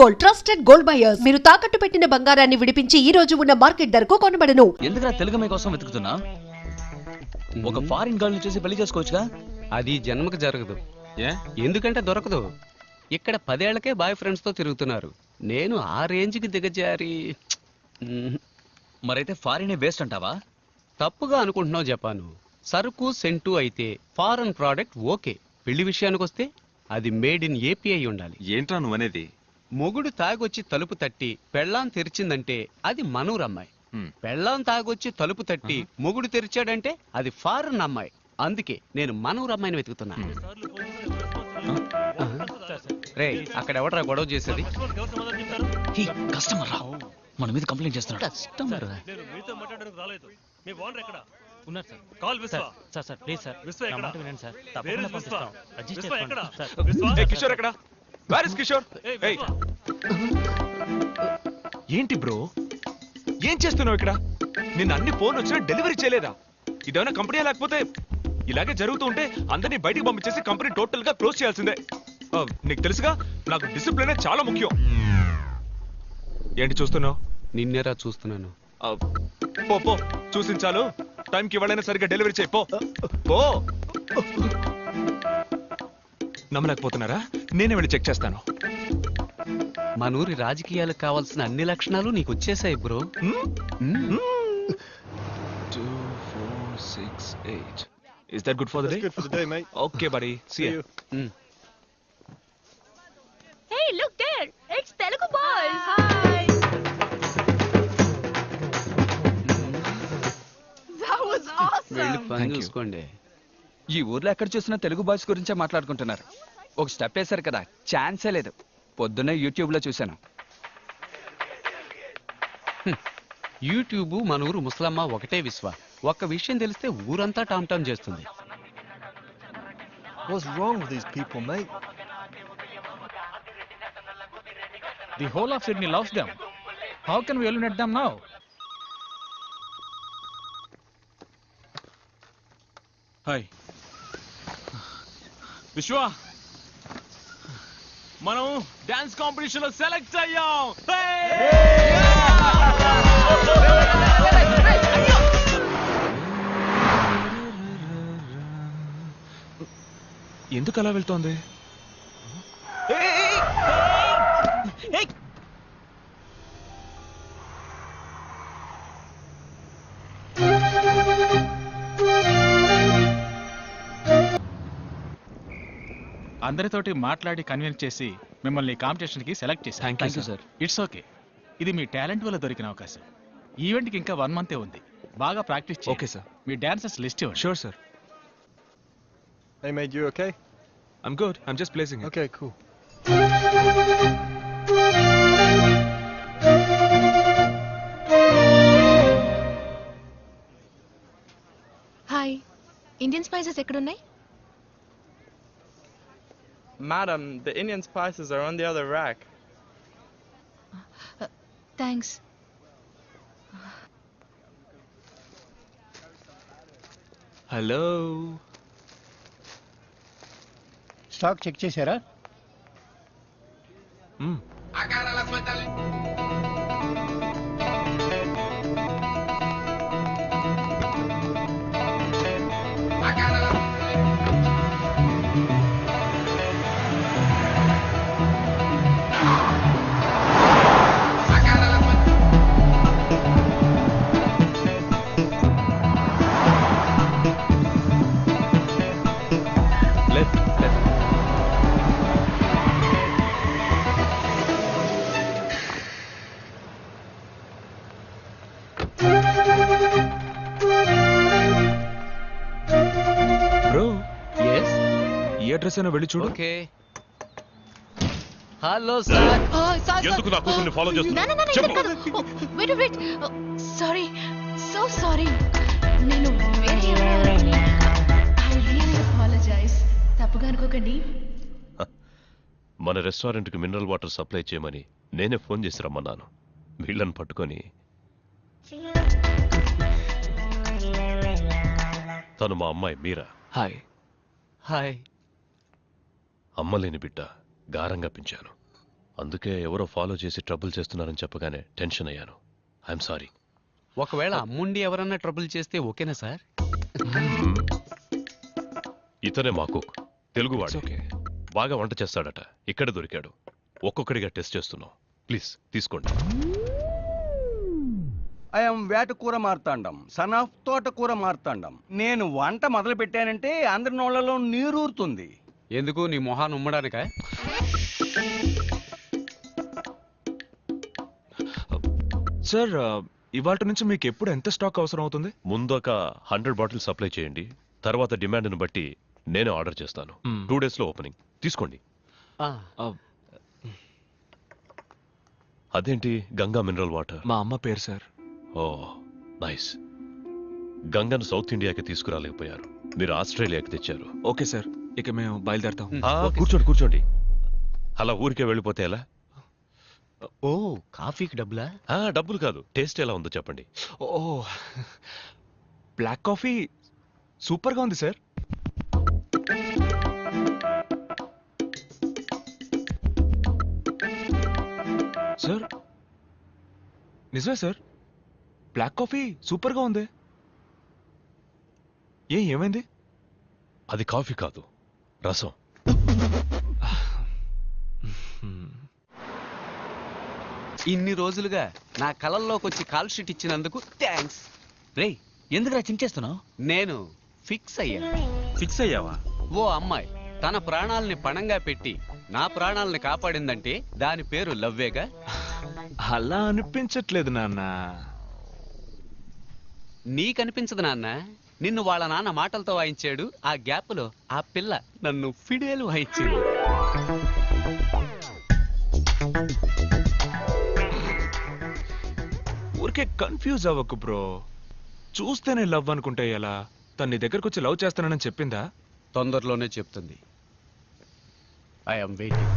Gold, trusted gold buyers. మీరు తాకట్టు పెట్టిన బంగారాన్ని విడిపించి ఈ రోజు ఉన్న మార్కెట్ ధరకు కొనబడను. ఎందుకురా తెలుగు అమ్మాయి కోసం వెతుకుతున్నా? ఒక ఫారిన్ గర్ల్ ని చూసి పెళ్లి చేసుకోవచ్చుగా? అది జన్మకు జరగదు. ఎందుకంటే దొరకదు. ఇక్కడ 10 ఏళ్లకే బాయ్ ఫ్రెండ్స్ తో తిరుగుతున్నారు. నేను ఆ రేంజ్ కి దిగజారి. మరైతే ఫారినే బెస్ట్ అంటావా? తప్పుగా అనుకుంటున్నావు జపాను. సరుకు సెంటు అయితే ఫారెన్ ప్రోడక్ట్ ఓకే. పెళ్లి విషయానికి వస్తే అది మేడ్ ఇన్ ఏపీ అయి ఉండాలి. ఏంట్రా నువ్వనేది? మొగుడు తాగొచ్చి తలుపు తట్టి పెళ్ళాం తెరిచిందంటే అది మనూరమ్మాయి. పెళ్ళాం తాగొచ్చి తలుపు తట్టి మొగుడు తెరిచాడంటే అది ఫారెన్ అమ్మాయి. అందుకే నేను మనూరమ్మాయిని వెతుకుతున్నా. రే, అక్కడ ఎవడరా గొడవ చేసేది? కస్టమర్ రా, మన మీద కంప్లైంట్ చేస్తున్నాడు. కస్టమర్ ఉన్నారు సార్. కాల్ విశ్వ. సార్ ప్లీజ్ సార్, విశ్వ ఎక్కడ? వినండి సార్, తప్పకుండా పంపిస్తాం. అడ్జస్ట్ చేసుకోండి సార్. ఏ కిషోర్ ఎక్కడ? Where is Kishore? ఏయ్, ఏంటి బ్రో, ఏం చేస్తున్నావు ఇక్కడ? నిన్న అన్ని ఫోన్ వచ్చినా డెలివరీ చేయలేదా? ఇదేమైనా కంపెనీ లేకపోతే ఇలాగే జరుగుతూ ఉంటే అందరినీ బయటికి పంపించేసి కంపెనీ టోటల్ గా క్లోజ్ చేయాల్సిందే. నీకు తెలుసుగా, నాకు డిసిప్లిన్ చాలా ముఖ్యం. ఏంటి చూస్తున్నావు? నిన్నేరా చూస్తున్నాను. పో పో, చూసించాలు. టైంకి ఇవ్వాలైనా సరిగ్గా డెలివరీ చేయి. పో పో. నమ్మలేకపోతున్నారా? నేనే వెళ్ళి చెక్ చేస్తాను. మనూరి రాజకీయాలకు కావాల్సిన అన్ని లక్షణాలు నీకు వచ్చేసాయి bro. 2 4 6 8. Is that good for the day? Good for the day, mate. Okay, buddy. See you. Hey, look there. It's Telugu boys. Hi. That was awesome. వెళ్ళి పని Thank you. చూసుకోండి. ఈ ఊర్లో ఎక్కడ చూసినా తెలుగు బాయ్స్ గురించే మాట్లాడుకుంటున్నారు. ఒక స్టెప్ వేశారు కదా, ఛాన్సే లేదు. పొద్దున్నే యూట్యూబ్ లో చూశాను. యూట్యూబ్ మన ఊరు ముసలమ్మ ఒకటే విశ్వ. ఒక్క విషయం తెలిస్తే ఊరంతా టామ్ టామ్ చేస్తుంది. What's wrong with these people, mate? The whole of Sydney loves them. How can we eliminate them now? Hi విశ్వ, మనం డాన్స్ కాంపిటీషన్ లో సెలెక్ట్ అయ్యాం. ఎందుకు అలా వెళ్తోంది? అందరితోటి మాట్లాడి కన్విన్స్ చేసి మిమ్మల్ని కాంపిటీషన్ కి సెలెక్ట్ చేశాను. Thank you sir. It's okay. ఇది మీ టాలెంట్ వల్ల దొరికిన అవకాశం. ఈవెంట్ కి ఇంకా 1 మంతే ఉంది. బాగా ప్రాక్టీస్ చేయండి. Okay sir. మీ డాన్సర్స్ లిస్ట్ ఇవ్వండి. Sure sir. Hey, mate, you okay? I'm good. I'm just placing it. Okay, cool. Hi. Indian spices ekkudunnai? Madam, the Indian spices are on the other rack. Thanks. Hello. Stock check చేశారా? Left. Bro, yes ఈ address అయినా వెళ్ళి చూడు. Okay. Hello sir. ఎందుకు నా కూతుర్ని follow చేస్తున్నావు? No, చెప్పు. wait. Sorry. So sorry. నేను I really apologize. తప్పుగా అనుకోకండి. మన రెస్టారెంట్కి మినరల్ వాటర్ సప్లై చేయమని నేనే ఫోన్ చేసి రమ్మన్నాను. వీళ్ళని పట్టుకొని తను మా అమ్మాయి మీరా. హాయ్. హాయ్. అమ్మలేని బిడ్డ గారంగా పెంచాను. అందుకే ఎవరో ఫాలో చేసి ట్రబుల్ చేస్తున్నారని చెప్పగానే టెన్షన్ అయ్యాను. I'm sorry. ఒకవేళ అమ్ముండి ఎవరన్నా ట్రబుల్ చేస్తే ఓకేనా సార్? ఇతనే మా కుక్, తెలుగువాడు. ఓకే. బాగా వంట చేస్తాడట. ఇక్కడ దొరికాడు. ఒక్కొక్కడిగా టెస్ట్ చేస్తున్నాం. ప్లీజ్ తీసుకోండి. ఐఎమ్ వేటకూర మార్తాండం, సన్ ఆఫ్ తోటకూర మార్తాండం. నేను వంట మొదలు పెట్టానంటే అందరి నోళ్లలో నీరూరుతుంది. ఎందుకు నీ మొహాన్ని ఉమ్మడానిక? సార్ ఇవాళ నుంచి మీకు ఎప్పుడు ఎంత స్టాక్ అవసరం అవుతుంది? ముందు ఒక 100 బాటిల్ సప్లై చేయండి. తర్వాత డిమాండ్ను బట్టి నేనే ఆర్డర్ చేస్తాను. 2 days లో ఓపెనింగ్. తీసుకోండి. అదేంటి గంగా మినరల్ వాటర్? మా అమ్మ పేరు సార్. ఓ నైస్. గంగను సౌత్ ఇండియాకి తీసుకురాలేకపోయారు, మీరు ఆస్ట్రేలియాకి తెచ్చారు. ఓకే సార్, ఇక మేము బయలుదేరుతాం. కూర్చోండి కూర్చోండి. అలా ఊరికే వెళ్ళిపోతే ఎలా? ఓ కాఫీకి డబ్బులా? డబ్బులు కాదు, టేస్ట్ ఎలా ఉందో చెప్పండి. ఓ బ్లాక్ కాఫీ సూపర్ గా ఉంది సార్. సార్ నిజమే సార్, బ్లాక్ కాఫీ సూపర్ గా ఉంది. ఏమైంది? అది కాఫీ కాదు, రసం. ఇన్ని రోజులుగా నా కళల్లోకి వచ్చి కాల్ షీట్ ఇచ్చినందుకు థ్యాంక్స్. రేయ్ ఎందుకురా చించేస్తున్నావు? నేను ఫిక్స్ అయ్యాను. ఫిక్స్ అయ్యావా? ఓ అమ్మాయి తన ప్రాణాలని పణంగా పెట్టి నా ప్రాణాలని కాపాడిందంటే దాని పేరు లవ్వేగా. అలా అనిపించట్లేదు నాన్న. నీకనిపించదు నాన్న, నిన్ను వాళ్ళ నాన్న మాటలతో వాయించాడు. ఆ గ్యాప్లో ఆ పిల్ల నన్ను ఫిడేలు వాయించింది. ఊరికే కన్ఫ్యూజ్ అవ్వకు బ్రో. చూస్తేనే లవ్ అనుకుంటే ఎలా? తన నీ దగ్గరకు వచ్చి లవ్ చేస్తానని చెప్పిందా? తొందరలోనే చెప్తుంది. I'm waiting.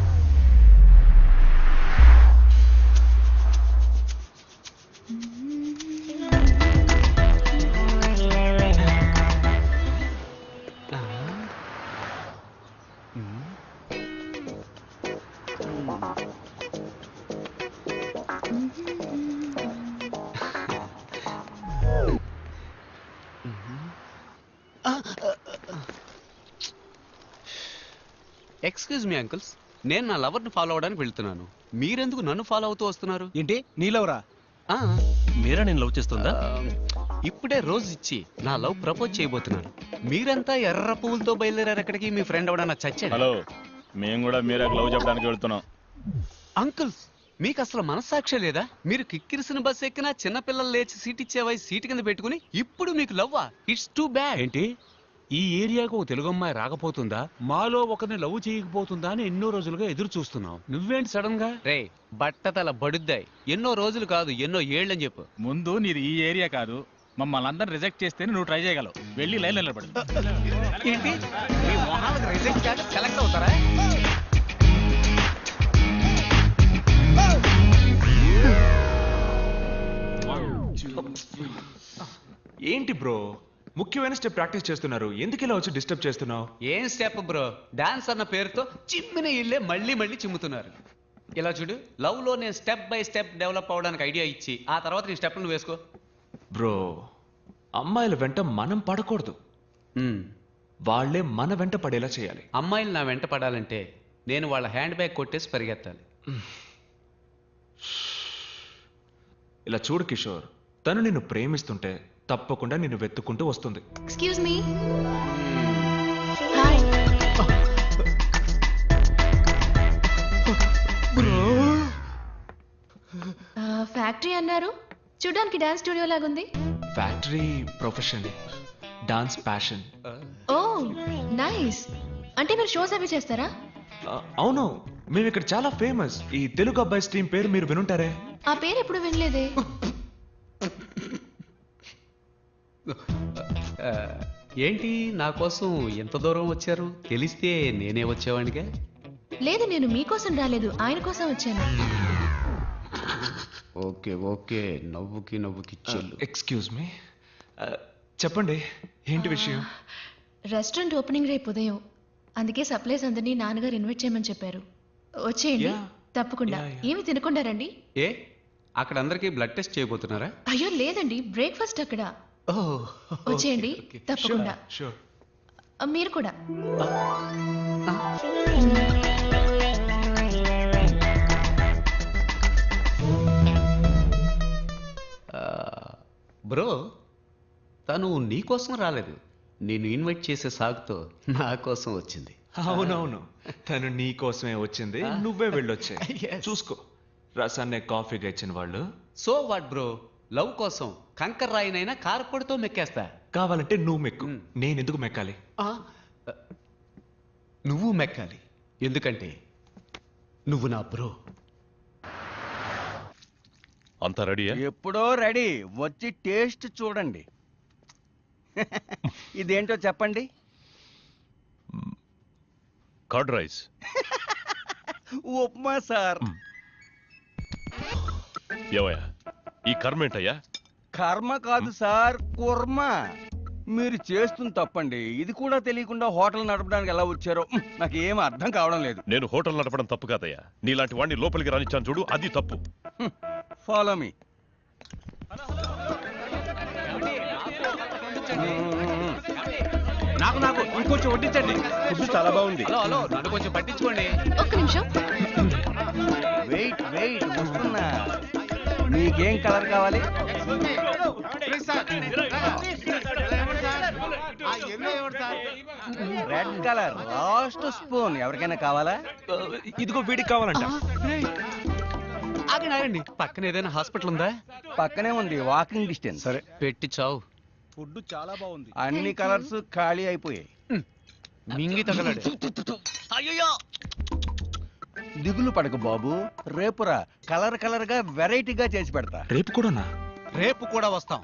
Excuse me uncles, నేను నా లవర్ని ఫాలో అవడానికి వెళ్తున్నాను. మీరెందుకు నన్ను ఫాలో అవుతూ వస్తున్నారు? ఏంటి నీలవరా? మీరా నేను లవ్ చేస్తుందా? ఇప్పుడే రోజు ఇచ్చి నా లవ్ ప్రపోజ్ చేయబోతున్నాను. మీరంతా ఎర్ర పువ్వులతో బయలుదేరారు ఎక్కడికి? మీ ఫ్రెండ్ ఎవడన్నా చచ్చాడు? హలో, మేము కూడా మీరే లవ్ చెప్పడానికి వెళ్తున్నాం. అంకుల్స్, మీకు అసలు మనస్సాక్షి లేదా? మీరు కిక్కిరిసిన బస్ ఎక్కినా చిన్నపిల్లలు లేచి సీట్ ఇచ్చేవై సీట్ కింద పెట్టుకుని ఇప్పుడు మీకు లవ్వా? It's too bad. ఏంటి ఈ ఏరియాకు ఒక తెలుగు అమ్మాయి రాకపోతుందా, మాలో ఒకరిని లవ్ చేయకపోతుందా అని ఎన్నో రోజులుగా ఎదురు చూస్తున్నావు. నువ్వేంటి సడన్ గా? రే బట్టతల బడుద్దాయి. ఎన్నో రోజులు కాదు ఎన్నో ఏళ్ళని చెప్పు. ముందు నీది ఈ ఏరియా కాదు, మమ్మల్ని అందరిని రిజెక్ట్ చేస్తేనే నువ్వు ట్రై చేయగలవు. వెళ్ళి లైన్ నిలబడు. ఏంటి మీ మొహాలకు రిజెక్ట్ కాక సెలెక్ట్ అవుతారా? ఏంటి బ్రో, ముఖ్యమైన స్టెప్ ప్రాక్టీస్ చేస్తున్నారు, ఎందుకు ఇలా వచ్చి డిస్టర్బ్ చేస్తున్నావు? ఏం స్టెప్ బ్రో, డాన్స్ అన్న పేరుతో చిమ్మిన ఇల్లే మళ్ళీ మళ్ళీ చిమ్ముతున్నారు. ఇలా చూడు, లవ్ లో నేను స్టెప్ బై స్టెప్ డెవలప్ అవడానికి ఐడియా ఇచ్చి ఆ తర్వాత నీ స్టెప్లను వేసుకో. బ్రో, అమ్మాయిల వెంట మనం పడకూడదు, వాళ్ళే మన వెంట పడేలా చేయాలి. అమ్మాయిలు నా వెంట పడాలంటే నేను వాళ్ళ హ్యాండ్ బ్యాగ్ కొట్టేసి పరిగెత్తాలి. ఇలా చూడు కిషోర్, తను నిన్ను ప్రేమిస్తుంటే తప్పకుండా నిన్ను వెతుక్కుంటూ వస్తుంది. Excuse me. హాయ్. ఫ్యాక్టరీ అన్నారు, చూడడానికి డాన్స్ స్టూడియో లాగుంది. Factory profession, dance passion. Oh nice. అంటే మీరు షోస్ అవి చేస్తారా? అవును, మేము ఇక్కడ చాలా ఫేమస్. ఈ తెలుగు అబ్బాయి టీం పేరు మీరు వినుంటారే. ఆ పేరు ఎప్పుడు వినలేదే. ఏంటి నా కోసం ఎంత దూరం వచ్చారు? తెలిస్తే నేనే వచ్చేవాడిగా. లేదు, నేను మీకోసం రాలేదు, ఆయన కోసం వచ్చాను. ఓకే ఓకే, నవ్వుకి నవ్వుకి చెల్లు. ఎక్స్క్యూజ్ మీ, చెప్పండి ఏంటి విషయం? రెస్టారెంట్ ఓపెనింగ్ రేపు ఉదయం, అందుకే సప్లైస్ అందరినీ నాన్నగారు ఇన్వైట్ చేయమని చెప్పారు. వచ్చేయండి. తప్పకుండా ఏమి తినకుండా రండి. ఏ అక్కడ అందరికీ బ్లడ్ టెస్ట్ చేయబోతున్నారా? అయ్యో లేదండి, బ్రేక్ఫాస్ట్ అక్కడ. వచ్చేయండి తప్పకుండా. మీరు కూడా. బ్రో తను నీ కోసం రాలేదు, నేను ఇన్వైట్ చేసే సాగుతో నా కోసం వచ్చింది. అవునవును, తను నీ కోసమే వచ్చింది, నువ్వే వెళ్ళొచ్చే. చూసుకో, రసాన్నే కాఫీగా ఇచ్చిన వాళ్ళు. సో వాట్ బ్రో, లవ్ కోసం కంకర్ రాయినైనా కారపొడితో మెక్కేస్తా. కావాలంటే నువ్వు మెక్కు, నేను ఎందుకు మెక్కాలి? నువ్వు మెక్కాలి, ఎందుకంటే నువ్వు నా బ్రో. అంతా రెడీయా? ఎప్పుడో రెడీ, వచ్చి టేస్ట్ చూడండి. ఇదేంటో చెప్పండి. Curd rice. ఉప్మా సార్. ఏవయ్యా ఈ కర్మ ఏంటయ్యా? కర్మ కాదు సార్, కుర్మ. మీరు చేస్తుంది తప్పండి. ఇది కూడా తెలియకుండా హోటల్ నడపడానికి ఎలా వచ్చారో నాకు ఏం అర్థం కావడం లేదు. నేను హోటల్ నడపడం తప్పు కాదయ్యా, నీలాంటి వాడిని లోపలికి రానిచ్చాను చూడు, అది తప్పు. Follow me. నాకు నాకు ఇంకొంచెం వడ్డించండి. ఫుడ్ చాలా బాగుంది. హలో హలో, నన్ను కొంచెం పట్టించుకోండి. ఒక్క నిమిషం. వెయిట్ వెయిట్, వస్తున్నా. మీకేం కలర్ కావాలి? Red colour, last spoon. ఎవరికైనా కావాలా? ఇదిగో వీడికి కావాలంట. ఆగండి, పక్కన ఏదైనా హాస్పిటల్ ఉందా? పక్కనే ఉంది, వాకింగ్ డిస్టెన్స్. సరే పెట్టి చావు. ఫుడ్ చాలా బాగుంది. అన్ని కలర్స్ ఖాళీ అయిపోయాయి. మింగి తగలడు. దిగులు పడకు బాబు, రేపురా కలర్ కలర్ గా వెరైటీగా చేసి పెడతా. రేపు కూడానా? రేపు కూడా వస్తాం.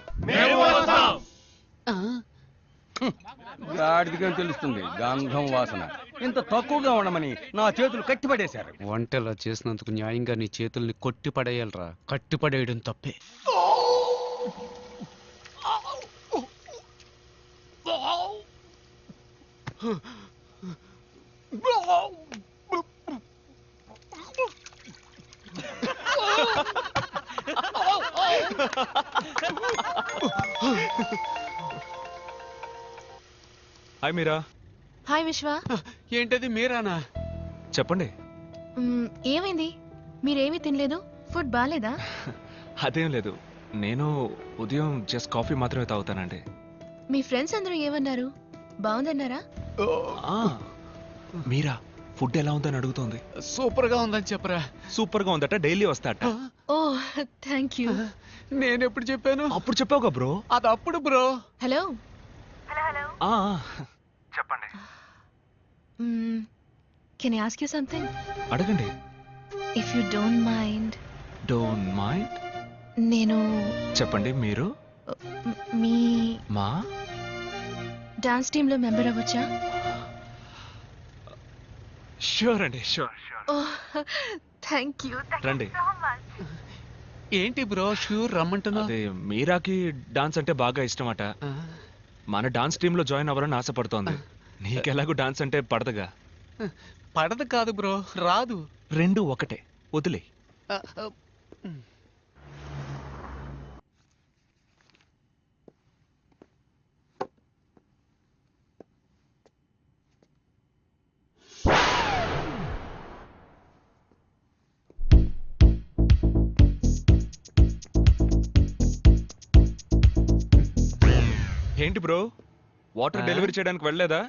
గాడిదిగా తెలుస్తుంది గంధం వాసన. ఇంత తక్కువగా ఉండమని నా చేతులు కట్టిపడేశారు. వంటలా చేసినందుకు న్యాయంగా నీ చేతుల్ని కొట్టి పడేయాలరా. కట్టి పడేయడం తప్పే. హాయ్ మీరా. హాయ్ విశ్వ. ఏంటది మీరానా? చెప్పండి. ఏమైంది? మీరేమీ తినలేదు? ఫుడ్ బాలేదా? అదేం లేదు, నేను ఉదయం జస్ట్ కాఫీ మాత్రమే తాగుతానండి. మీ ఫ్రెండ్స్ అందరూ ఏమన్నారు? బాగుందన్నారా? మీరా ఫుడ్ ఎలా ఉందని అడుగుతోంది. సూపర్ గా ఉందని చెప్పరా. సూపర్ గా ఉందట, డైలీ వస్తాట. Oh thank you. నేను ఎప్పుడు చెప్పాను? అప్పుడు చెప్పావుగా బ్రో. అది అప్పుడు బ్రో. హలో. చెప్పండి. Can I ask you something? అడగండి. If you don't mind. Don't mind? నేను చెప్పండి. మీరు మీ మా డాన్స్ టీమ్ లో మెంబర్ అవ్వచ్చా? షూర్ అండి, షూర్. Thank you. రండి. ఏంటి బ్రో షూర్ రమ్మంటున్నా? అదే మీరాకి డాన్స్ అంటే బాగా ఇష్టమట. మన డాన్స్ టీమ్ లో జాయిన్ అవ్వాలని ఆశపడుతోంది. నీకెలాగూ డాన్స్ అంటే పడదుగా. పడదు కాదు బ్రో, రాదు. రెండు ఒకటే, వదిలే. ఏంటి బ్రో, వాటర్ డెలివరీ చేయడానికి వెళ్ళలేదా?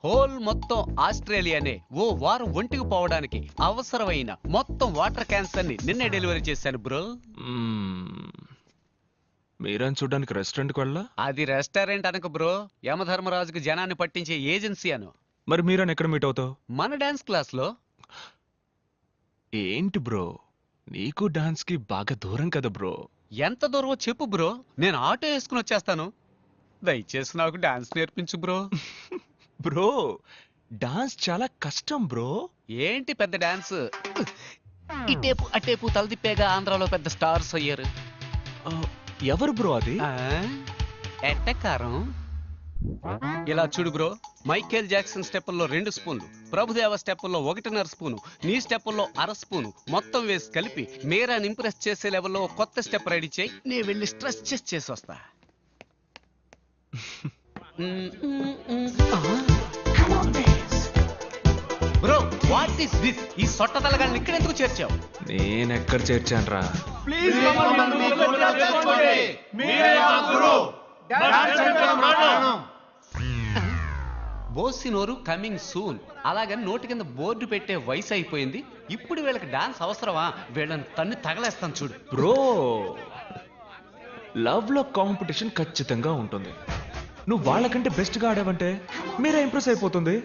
హోల్ మొత్తం ఆస్ట్రేలియానే ఓ వారం ఒంటికి పోవడానికి అవసరమైన మొత్తం వాటర్ క్యాన్స్ అన్ని నిన్నే డెలివరీ చేశాను బ్రో. మీరని చూడడానికి రెస్టారెంట్కి వెళ్ళా? అది రెస్టారెంట్ అనక బ్రో, యమధర్మరాజుకి జనాన్ని పట్టించే ఏజెన్సీ అను. మరి మీరని ఎక్కడ మీట్ అవుతావు? మన డాన్స్ క్లాస్ లో. ఏంటి బ్రో, నీకు డాన్స్ కి బాగా దూరం కదా బ్రో. ఎంత దూరమో చెప్పు బ్రో, నేను ఆటో వేసుకుని వచ్చేస్తాను. దయచేసి నాకు డాన్స్ నేర్పించు బ్రో. బ్రో డాన్స్ చాలా కష్టం బ్రో. ఏంటి పెద్ద డాన్స్, ఇటేపు అటేపు తలదిప్పేగా ఆంధ్రాలో పెద్ద స్టార్స్ అయ్యారు. ఎవరు బ్రో అది? ఎట్టకారం. ఇలా చూడు బ్రో, మైకేల్ జాక్సన్ స్టెప్పుల్లో 2 స్పూన్లు, ప్రభుదేవ స్టెప్పుల్లో 1.5 స్పూను, నీ స్టెప్పుల్లో 1/2 స్పూను మొత్తం వేసి కలిపి మీరాని ఇంప్రెస్ చేసే లెవెల్లో కొత్త స్టెప్ రెడీ చేయి. నేను వెళ్ళి స్ట్రెస్ చేసి వస్తా. Bro what is this? ఈ సొట్ట తలగాన్ని ఇక్కడ ఎందుకు చేర్చావు? నేనెక్కడ చేర్చాను రా? బోసినోరు కమింగ్ సూన్. అలాగని నోటి కింద బోర్డు పెట్టే వయసు అయిపోయింది. ఇప్పుడు వీళ్ళకి డాన్స్ అవసరమా? వీళ్ళని తన్ని తగలేస్తాను చూడు. బ్రో, లవ్ లో కాంపిటీషన్ ఖచ్చితంగా ఉంటుంది. నువ్వు వాళ్ళకంటే బెస్ట్ గా ఆడావంటే మీరే ఇంప్రెస్ అయిపోతుంది.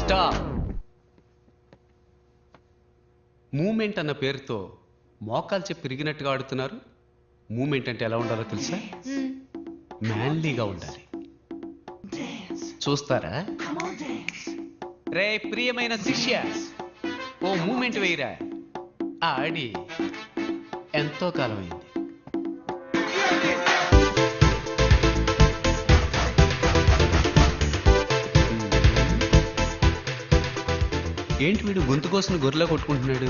స్టాప్. మూమెంట్ అన్న పేరుతో మోకాలు చెప్పి తిరిగినట్టుగా ఆడుతున్నారు. మూమెంట్ అంటే ఎలా ఉండాలో తెలుసా? మ్యాన్లీగా ఉండాలి. చూస్తారా? రే ప్రియమైన శిష్య, ఓ మూమెంట్ వేయరా. ఆడి ఎంతో కాలం అయింది. ఏంటి వీడు గొంతు కోసం గొర్రెలా కొట్టుకుంటున్నాడు?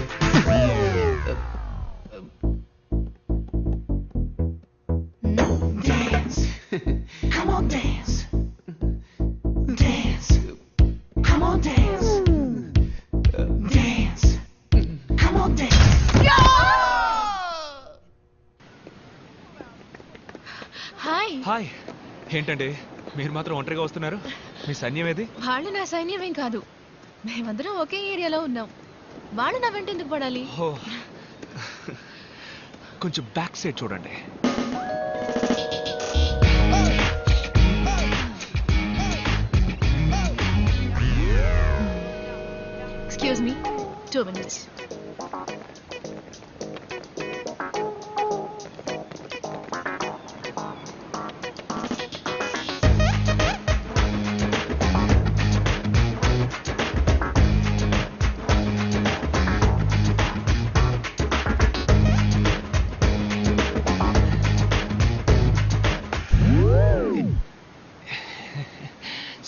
హాయ్. ఏంటండి మీరు మాత్రం ఒంటరిగా వస్తున్నారు? మీ సైన్యం ఏది? వాళ్ళు నా సైన్యమేం కాదు, మేమందరం ఒకే ఏరియాలో ఉన్నాం. వాళ్ళు నా వెంట ఎందుకు పడాలి? కొంచెం బ్యాక్ సైడ్ చూడండి. Excuse me, 2 minutes.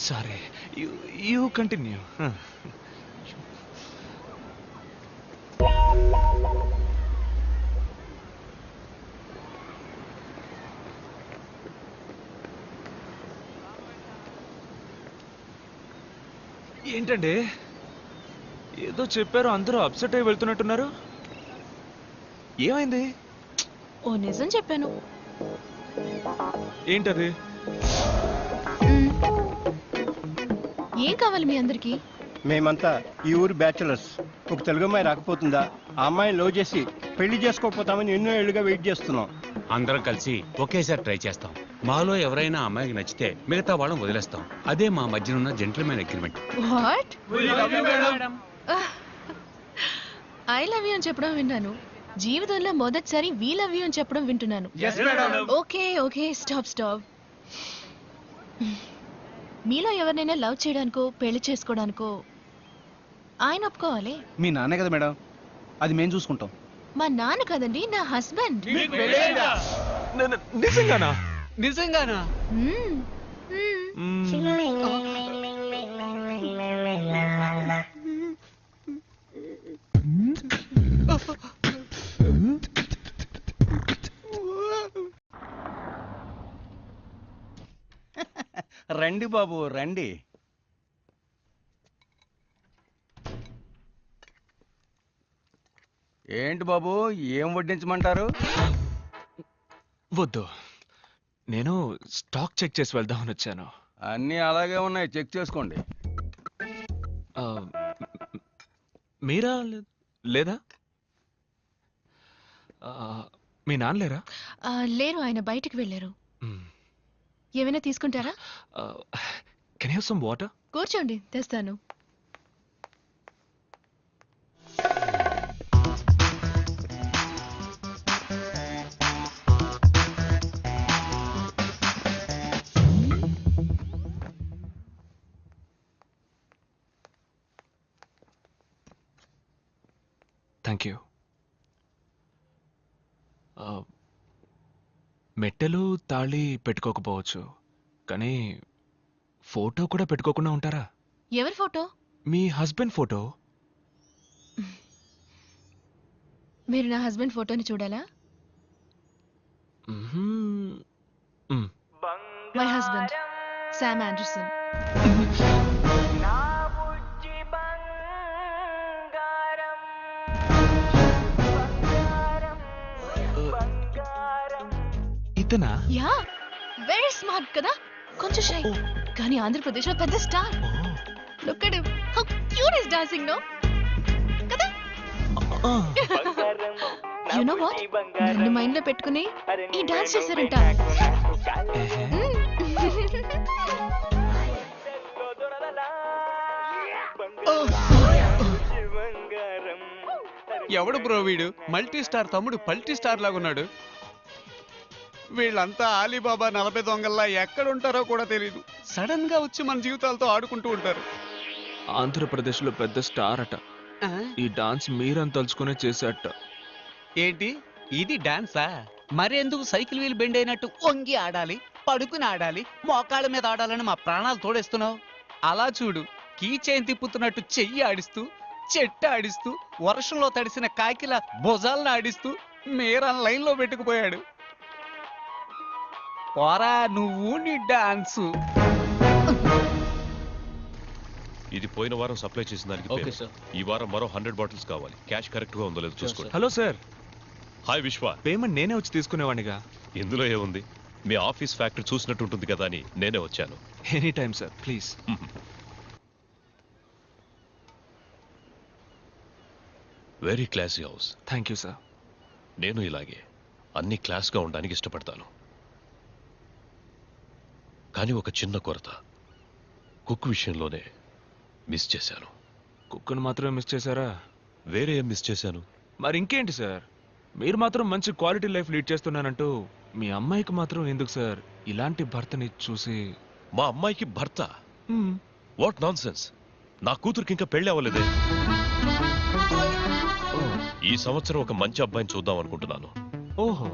Sorry, you continue. ఏంటండి ఏదో చెప్పారు, అందరూ అప్సెట్ అయి వెళ్తున్నట్టున్నారు. ఏమైంది? ఓ నిజం చెప్పాను. ఏంటది? ఏం కావాలి మీ అందరికి? మేమంతా ఈ ఊరు బ్యాచులర్స్. ఒక తెలుగు అమ్మాయి రాకపోతుందా? ఆ అమ్మాయిని లవ్ చేసి పెళ్లి చేసుకోకపోతామని ఎన్నో ఏళ్ళుగా వెయిట్ చేస్తున్నాం. అందరం కలిసి ఒకేసారి ట్రై చేస్తాం. మాలో ఎవరైనా అమ్మాయికి నచ్చితే మిగతా వాళ్ళని వదిలేస్తాం. అదే మా మధ్యనున్న gentlemen agreement. What? I love you అని చెప్పడం విన్నాను. జీవితంలో మొదటిసారి వీ లవ్ యూ అని చెప్పడం వింటున్నాను. Okay okay, stop. మీలో ఎవరినైనా లవ్ చేయడానికో పెళ్లి చేసుకోవడానికో ఆయన ఒప్పుకోవాలి. మీ నాన్నే కదా మేడం, అది మేము చూసుకుంటాం. మా నాన్న కదండి, నా హస్బెండ్. నిజంగానా? నిజంగానా? రండి బాబు రండి. ఏంటి బాబు, ఏం వడ్డించమంటారు? వద్దు, నేను స్టాక్ చెక్ చేసి వెళ్దామని వచ్చాను. అన్నీ అలాగే ఉన్నాయి, చెక్ చేసుకోండి. మీరా లేదా? మీ నాన్న లేరా? లేరు, ఆయన బయటికి వెళ్ళారు. ఏమైనా తీసుకుంటారా? Can you have some water? కూర్చోండి, తెస్తాను. Thank you. మెట్టెలు తాళి పెట్టుకోకపోవచ్చు, కానీ ఫోటో కూడా పెట్టుకోకుండా ఉంటారా? ఎవరి ఫోటో? మీ హస్బెండ్ ఫోటో. మీరు నా హస్బెండ్ ఫోటోని చూడాలా? My husband Sam Anderson. ఇతనా? యా, వెరీ స్మార్ట్ కదా, కొంచెం షై, కానీ ఆంధ్రప్రదేశ్ లో పెద్ద star. Look at him, how cute is dancing no కదా. యు నో వాట్, నన్ను మైండ్ లో పెట్టుకుని ఈ డాన్స్ చేశారంట. ఎవడు బ్రో వీడు? మల్టీ స్టార్ తమ్ముడు పల్టీ స్టార్ లాగా ఉన్నాడు. వీళ్ళంతా ఆలీబాబా 40 దొంగల్లా ఎక్కడుంటారో కూడా తెలియదు. సడన్ గా వచ్చి మన జీవితాలతో ఆడుకుంటూ ఉంటారు. ఆంధ్రప్రదేశ్లో పెద్ద స్టార్ అట. ఈ డాన్స్ మీరని తలుచుకునే చేసేట. ఏంటి ఇది డాన్సా? మరెందుకు సైకిల్ వీల్ బెండ్ అయినట్టు వంగి ఆడాలి, పడుకుని ఆడాలి, మోకాళ్ళ మీద ఆడాలని మా ప్రాణాలు తోడేస్తున్నావు? అలా చూడు, కీ చైన్ తిప్పుతున్నట్టు చెయ్యి ఆడిస్తూ, చెట్టు ఆడిస్తూ, వర్షంలో తడిసిన కాకిల భుజాలను ఆడిస్తూ మీరన్ లైన్ లో పెట్టుకుపోయాడు. పోరా నువ్వు నీ డాన్సు. ఇది పోయిన వారం సప్లై చేసిన దానికి ఓకే పేరు. ఈ వారం మరో 100 బాటిల్స్ కావాలి. క్యాష్ కరెక్ట్ గా ఉందో లేదో చూసుకోండి. Hello sir. హాయ్ విశ్వ. పేమెంట్ నేనే వచ్చి తీసుకునేవాడిగా. ఇందులో ఏముంది, మీ ఆఫీస్ ఫ్యాక్టరీ చూసినట్టు ఉంటుంది కదా అని నేనే వచ్చాను. Any time sir, please. Very classy house. Thank you sir. నేను ఇలాగే అన్ని క్లాస్గా ఉండడానికి ఇష్టపడతాను. కానీ ఒక చిన్న కొరత, కుక్ విషయంలోనే మిస్ చేశాను. కుక్కను మాత్రమే మిస్ చేశారా? వేరే ఏం మిస్ చేశాను? మరి ఇంకేంటి సార్, మీరు మాత్రం మంచి క్వాలిటీ లైఫ్ లీడ్ చేస్తున్నానంటూ మీ అమ్మాయికి మాత్రం ఎందుకు సార్ ఇలాంటి భర్తని చూసి? మా అమ్మాయికి భర్త? What non sense. నా కూతురికి ఇంకా పెళ్లి అవ్వలేదే. ఈ సంవత్సరం ఒక మంచి అబ్బాయిని చూద్దాం అనుకుంటున్నాను. ఓహో.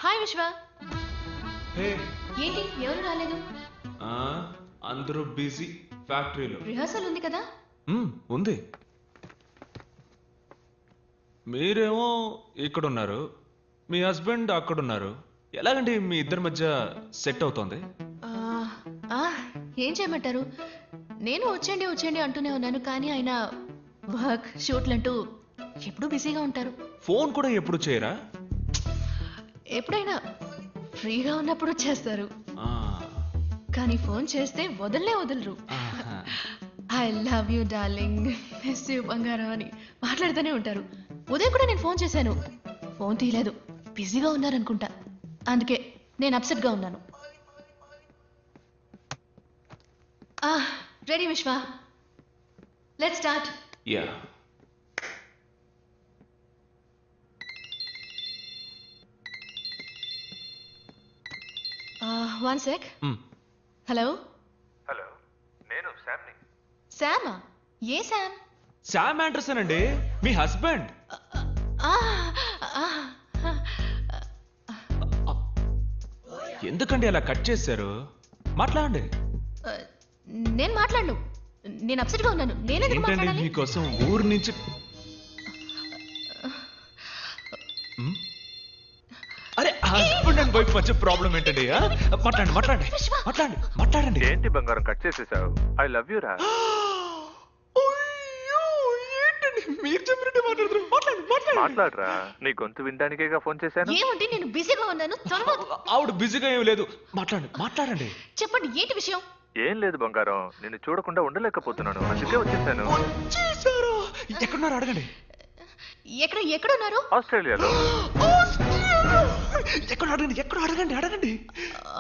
హాయ్ విశ్వ. ఏంటి ఎవరు రాలేదు? అందరూ బిజీ ఫ్యాక్టరీలో. రిహార్సల్ ఉంది కదా? ఉంది. మీరేమో ఇక్కడ ఉన్నారు, మీ హస్బెండ్ అక్కడ ఉన్నారు. ఎలాగండి మీ ఇద్దరి మధ్య సెట్ అవుతోంది? ఏం చేయమంటారు, నేను వచ్చేయండి వచ్చేయండి అంటూనే ఉన్నాను, కానీ ఆయన వర్క్ షూట్లు అంటూ ఎప్పుడూ బిజీగా ఉంటారు. ఫోన్ కూడా ఎప్పుడు చేయరా? ఎప్పుడైనా ఫ్రీగా ఉన్నప్పుడు చేస్తారు, కానీ ఫోన్ చేస్తే వదలరు. I love you darling, miss you బంగారం అని మాట్లాడుతూనే ఉంటారు. ఉదయం కూడా నేను ఫోన్ చేశాను, ఫోన్ తీయలేదు, బిజీగా ఉన్నారనుకుంటా. అందుకే నేను అప్సెట్ గా ఉన్నాను. రెడీ విశ్వ, let's start. Yeah. One sec. Hello. Hello, నేను శామ్ని. శామా? ఏ శామ్? శామ్ ఆండర్సన్ అండి, మీ హస్బెండ్. ఎందుకండి అలా కట్ చేశారు? మాట్లాడండి. నేను మాట్లాడను, నేను అప్సెట్ గా ఉన్నాను. ఏంటండి మీకోసం ఊరు నుంచి అరే హస్బెండ్ అండ్ వైఫ్ మధ్య ప్రాబ్లం ఏంటండి? మాట్లాడండి. ఏంటి బంగారం కట్ చేసేసావు? ఐ లవ్ యూ రా. మీరు చెప్పినట్టే మాట్లాడరా, నీ గొంతు వినడానికేగా ఫోన్ చేశాను. ఏమంటే నేను బిజీగా ఉన్నాను. ఆవిడ బిజీగా ఏం లేదు, మాట్లాడండి. చెప్పండి, ఏంటి విషయం? ఏం లేదు బంగారం, నిన్ను చూడకుండా ఉండలేకపోతున్నాను, అందుకే వచ్చేసాను. ఎక్కడున్నారు అడగండి. ఎక్కడున్నారు? ఆస్ట్రేలియాలో. ఎక్కడ అడగండి.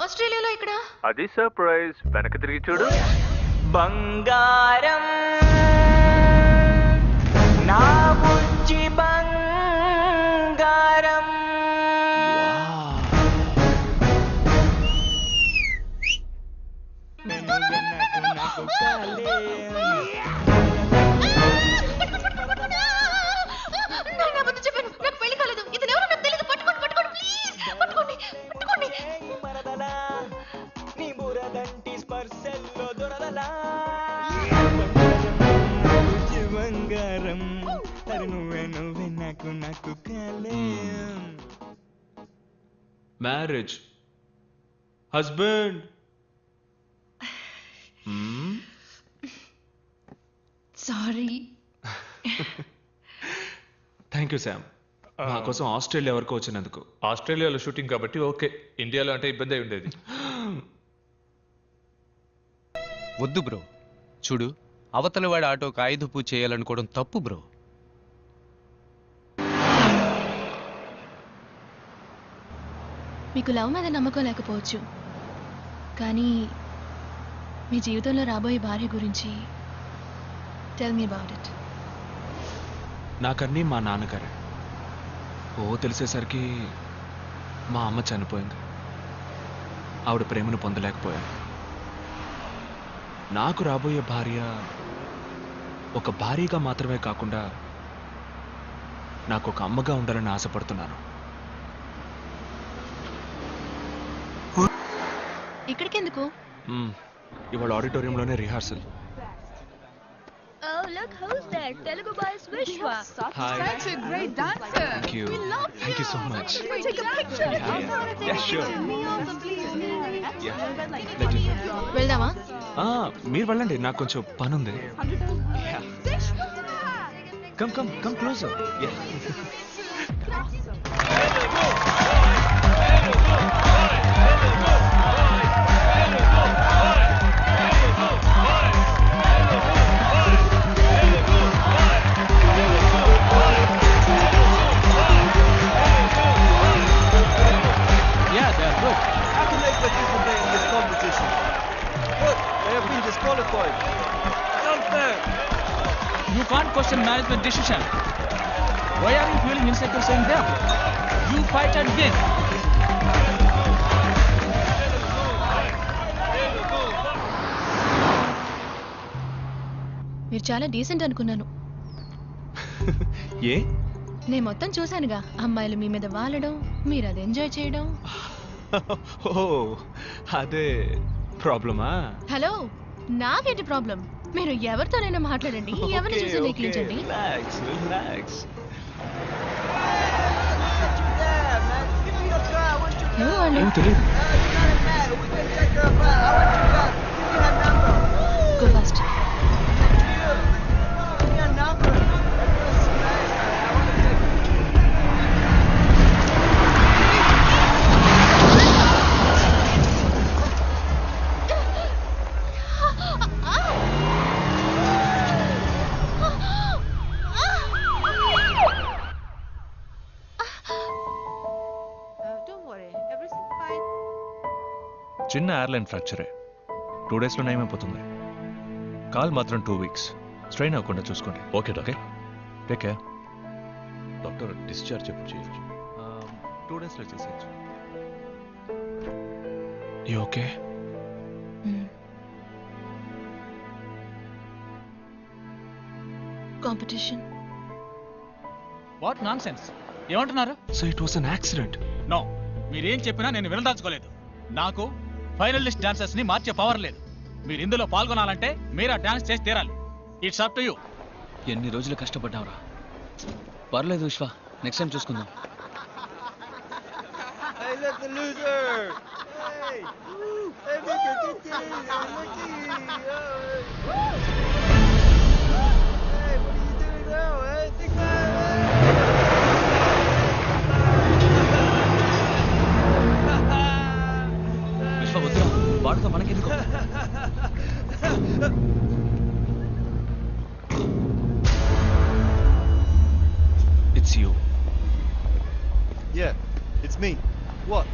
ఆస్ట్రేలియాలో ఎక్కడ? అది సర్ప్రైజ్, వెనక్కి తిరిగి చూడు. బంగారం నా బుజ్జి బంగారం. Marriage husband. Sorry. Thank you Sam, మా కోసం ఆస్ట్రేలియా వరకు వచ్చినందుకు. ఆస్ట్రేలియాలో షూటింగ్ కాబట్టి ఓకే, ఇండియాలో అంటే ఇబ్బంది అయి ఉండేది. వద్దు బ్రో, చూడు అవతల వాడి ఆటోకి ఆయుధ పూజ చేయాలనుకోవడం తప్పు బ్రో. మీకు లవ్ మీద నమ్మకం లేకపోవచ్చు, కానీ మీ జీవితంలో రాబోయే భార్య గురించి టెల్ మీ అబౌట్ ఇట్. నాకన్నీ మా నాన్నగారే. తెలిసేసరికి మా అమ్మ చనిపోయింది. ఆవిడ ప్రేమను పొందలేకపోయాను. నాకు రాబోయే భార్య ఒక భార్యగా మాత్రమే కాకుండా నాకు ఒక అమ్మగా ఉండాలని ఆశపడుతున్నాను. ఇక్కడికెందుకు? ఇవాళ ఆడిటోరియంలోనే rehearsal. Oh, look who's there. Telugu boys Vishwa. Hi. Such a great dancer. Thank you. We love you. Thank you so much. Take a picture. Yeah, sure. వెళ్దామా? మీరు వెళ్ళండి, నాకు కొంచెం పని ఉంది. Come closer. You can't question management decision. Why are you feeling insecure saying them? You fight and win. మీరు చాలా decent అనుకున్నాను. ఏ? నేను మొత్తం చూశానుగా, అమ్మాయిలు మీ మీద వాలడం, మీరు అది ఎంజాయ్ చేయడం. అదే ప్రాబ్లమా? హలో, నాకేంటి ప్రాబ్లం? మీరు ఎవరితోనైనా మాట్లాడండి, ఎవరిని చూసి నెగ్లించండి. Go fast. చిన్న ఎయిర్లైన్ ఫ్రాక్చరే, 2 daysలో నయమైపోతుంది. కాల్ మాత్రం 2 weeks. స్ట్రెయిన్ అవ్వకుండా చూసుకోండి. Okay doctor, take care. Doctor discharge ఎప్పుడు చేయొచ్చు? 2 daysలో చేసేయచ్చు. You okay? Competition. What nonsense? ఏమంటున్నారు? So it was an accident. No, మీరేం చెప్పినా నేను వినదాల్చుకోలేదు. నాకు ఫైనల్ లిస్ట్ డాన్సర్స్ ని మార్చే పవర్ లేదు. మీరు ఇందులో పాల్గొనాలంటే మీరు ఆ డాన్స్ చేసి తీరాలి. It's up to you. ఎన్ని రోజులు కష్టపడ్డావురా. పర్లేదు విశ్వ, నెక్స్ట్ టైం చూసుకుందాం. విశ్వ వద్దురా, వాడితో మనకెందుకు? It's you. Yeah, it's me. What?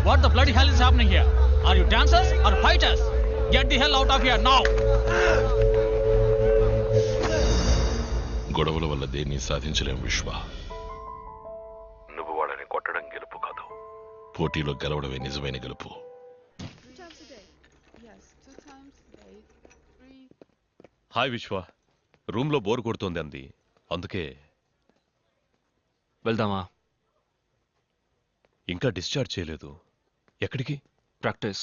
What the bloody hell is happening here? Are you dancers or fighters? Get the hell out of here now! గొడవల వల్ల దేన్ని సాధించలేం విశ్వ. నువ్వు వాళ్ళని కొట్టడం గెలుపు కాదు, పోటీలో గెలవడమే నిజమైన గెలుపు. హాయ్ విశ్వ, రూమ్లో బోర్ కొడుతోంది అంది, అందుకే. వెళ్దామా? ఇంకా డిశ్చార్జ్ చేయలేదు. ఎక్కడికి? ప్రాక్టీస్.